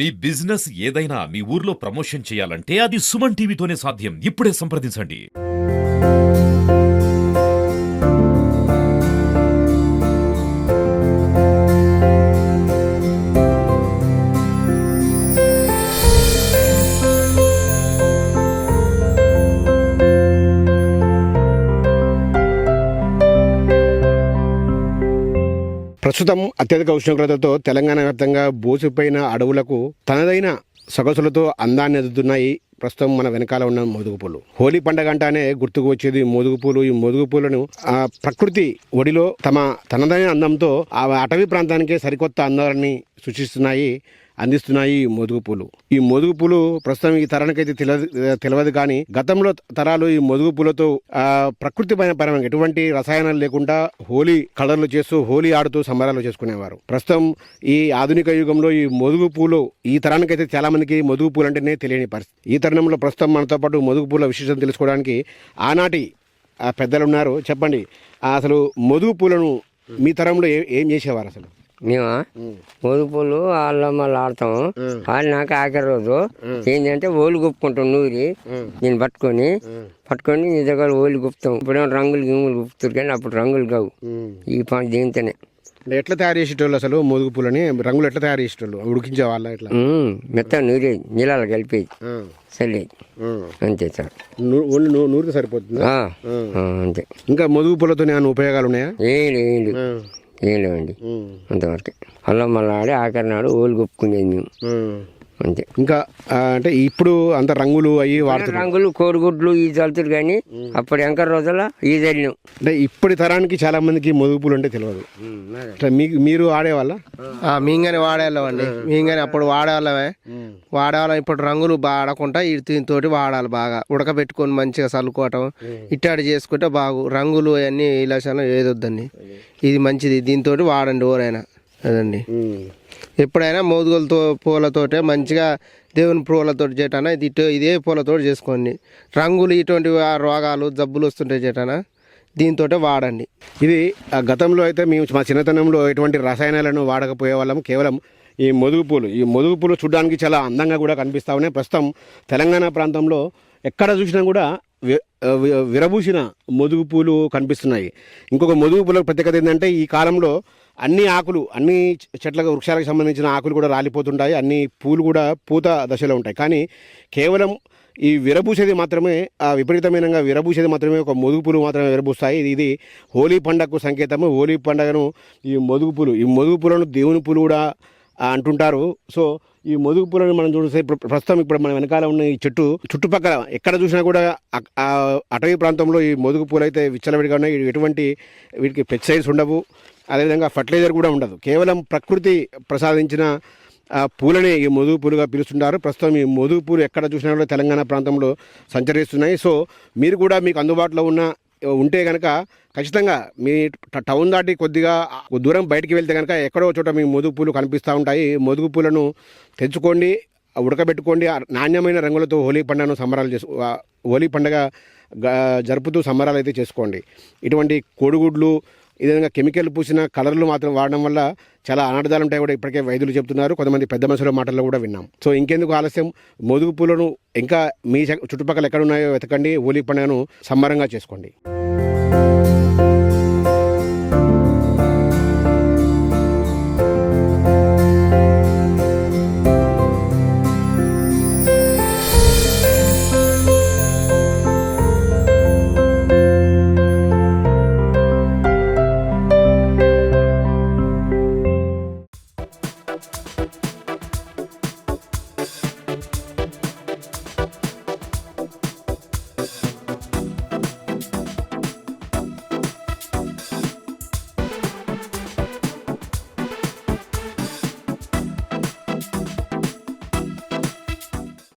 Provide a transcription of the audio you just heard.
మీ business ఏదైనా మీ ఊర్లో promotion చేయాలంటే అది సుమన్ టీవీతోనే సాధ్యం. ఇప్పుడే సంప్రదించండి. ప్రస్తుతం అత్యధిక ఉష్ణోగ్రతతో తెలంగాణ వ్యాప్తంగా బోసిపోయిన అడవులకు తనదైన సొగసులతో అందాన్ని ఎదుగుతున్నాయి. ప్రస్తుతం మన వెనకాల ఉన్న మోదుగు పూలు. హోలీ పండగ అంటానే గుర్తుకు వచ్చేది మోదుగు పూలు. ఈ మోదుగు పూలను ప్రకృతి ఒడిలో తనదైన అందంతో ఆ అటవీ ప్రాంతానికే సరికొత్త అందాలని సృష్టిస్తున్నాయి, అందిస్తున్నాయి ఈ మోదుగు పూలు. ఈ మోదుగు పూలు ప్రస్తుతం ఈ తరానికైతే తెలియదు కానీ గతంలో తరాలు ఈ మోదుగు పూలతో ప్రకృతి పరమైన ఎటువంటి రసాయనాలు లేకుండా హోలీ కలర్లు చేస్తూ హోలీ ఆడుతూ సంబరాలు చేసుకునేవారు. ప్రస్తుతం ఈ ఆధునిక యుగంలో ఈ మోదుగు పూలు ఈ తరానికైతే చాలా మందికి మోదుగు పూలు అంటేనే తెలియని పరిస్థితి. ఈ తరుణంలో ప్రస్తుతం మనతో పాటు మోదుగు పూల విశేషం తెలుసుకోవడానికి ఆనాటి పెద్దలు ఉన్నారు. చెప్పండి, అసలు మోదుగు పూలను మీ తరంలో ఏం చేసేవారు? అసలు మేము మోదుగు పూలు మళ్ళీ ఆడతాము. ఆడినాక ఆఖరి రోజు ఏంటంటే ఓలు గుప్పుకుంటాం. నూరి నేను పట్టుకొని నీ దగ్గర ఓలు గుప్తాం. ఇప్పుడేమో రంగులు గింగులు గుప్పుతారు కానీ అప్పుడు రంగులు కావు. ఈ పని దీంతోనే ఎట్లా తయారు చేసేటోళ్ళు? అసలు మోదుగు పూలని రంగులు ఎట్లా తయారు చేసేటోళ్ళు? ఉడికించే వాళ్ళ ఎట్లా? మెత్త నూరేది, నీళ్ళలో కలిపేది, చల్లేది, అంతే సార్. నూరితే సరిపోతుంది అంతే. ఇంకా మోదుగు పూలతో ఏమైనా ఉపయోగాలు ఉన్నాయా? ఏం లేవండి అంతవరకు. అల్లం మళ్ళీ ఆడి ఆఖరి నాడు ఓలు గుప్పుకునేది మేము, అంతే. ఇంకా అంటే ఇప్పుడు అంత రంగులు అవి వాడుతారు. రంగులు కోడిగుడ్లు ఈ చల్లుతారు కానీ అప్పుడు ఎంకర రోజుల్లో ఈ చల్లినాం. అంటే ఇప్పటి తరానికి చాలా మందికి మోదుగు పూలు అంటే తెలియదు. మీరు ఆడేవాళ్ళ? మేము కానీ వాడేవాళ్ళమండి. మేము కానీ అప్పుడు వాడేవాళ్ళమే. ఇప్పుడు రంగులు వాడకుండా దీంతోటి వాడాలి. బాగా ఉడకబెట్టుకొని మంచిగా చల్లుకోవటం ఇట్టాడి చేసుకుంటే బాగు. రంగులు అవన్నీ ఇలాసాను ఏదొద్దండి. ఇది మంచిది, దీంతో వాడండి ఎవరైనా. అదండి, ఎప్పుడైనా మోదుగులతో పూలతోటే మంచిగా దేవుని పూలతో చేయటానా ఇదే పూలతో చేసుకోండి. రంగులు ఇటువంటి రోగాలు జబ్బులు వస్తుంటాయి చేయటానా దీంతో వాడండి. ఇది గతంలో అయితే మేము మా చిన్నతనంలో ఎటువంటి రసాయనాలను వాడకపోయే వాళ్ళం. కేవలం ఈ మోదుగు పూలు చూడడానికి చాలా అందంగా కూడా కనిపిస్తూ ఉన్నాయి. ప్రస్తుతం తెలంగాణ ప్రాంతంలో ఎక్కడ చూసినా కూడా విరబూసిన మోదుగు పూలు కనిపిస్తున్నాయి. ఇంకొక మోదుగు పూల ప్రత్యేకత ఏంటంటే ఈ కాలంలో అన్ని చెట్లకు వృక్షాలకు సంబంధించిన ఆకులు కూడా రాలిపోతుంటాయి. అన్ని పూలు కూడా పూత దశలో ఉంటాయి. కానీ కేవలం ఈ విరబూసేది మాత్రమే విపరీతమైన విరబూసేది మాత్రమే ఒక మోదుగు పూలు మాత్రమే విరబూస్తాయి. ఇది హోలీ పండుగకు సంకేతము. హోలీ పండుగను ఈ మోదుగు పూలను దేవుని పూలు కూడా అంటుంటారు. సో ఈ మోదుగు పూలను మనం చూస్తే ప్రస్తుతం ఇప్పుడు మన వెనకాల ఉన్న ఈ చుట్టుపక్కల ఎక్కడ చూసినా కూడా అటవీ ప్రాంతంలో ఈ మోదుగు పూలు అయితే విచ్చలవిడిగా ఉన్నాయి. ఎటువంటి వీటికి పెస్టిసైడ్స్ ఉండవు, అదేవిధంగా ఫర్టిలైజర్ కూడా ఉండదు. కేవలం ప్రకృతి ప్రసాదించిన పూలనే ఈ మోదుగు పూలుగా పిలుస్తుంటారు. ప్రస్తుతం ఈ మోదుగు పూలు ఎక్కడ చూసినా కూడా తెలంగాణ ప్రాంతంలో సంచరిస్తున్నాయి. సో మీరు కూడా మీకు అందుబాటులో ఉంటే కనుక ఖచ్చితంగా మీ టౌన్ దాటి కొద్దిగా దూరం బయటికి వెళ్తే కనుక ఎక్కడో చోట మీ మోదుగు పూలు కనిపిస్తూ ఉంటాయి. మోదుగు పూలను తెచ్చుకోండి, ఉడకబెట్టుకోండి. నాణ్యమైన రంగులతో హోలీ పండుగ జరుపుతూ సంబరాలు అయితే చేసుకోండి. ఇటువంటి కోడిగుడ్లు ఈ విధంగా కెమికల్ పూసిన కలర్లు మాత్రం వాడడం వల్ల చాలా అనార్థాలు ఉంటాయి కూడా ఇప్పటికే వైద్యులు చెప్తున్నారు. కొంతమంది పెద్ద మనుషుల మాటల్లో కూడా విన్నాం. సో ఇంకెందుకు ఆలస్యం, మోదుగు పూలను ఇంకా మీ చుట్టుపక్కల ఎక్కడున్నాయో వెతకండి. హోలీ పండుగను సంబరంగా చేసుకోండి.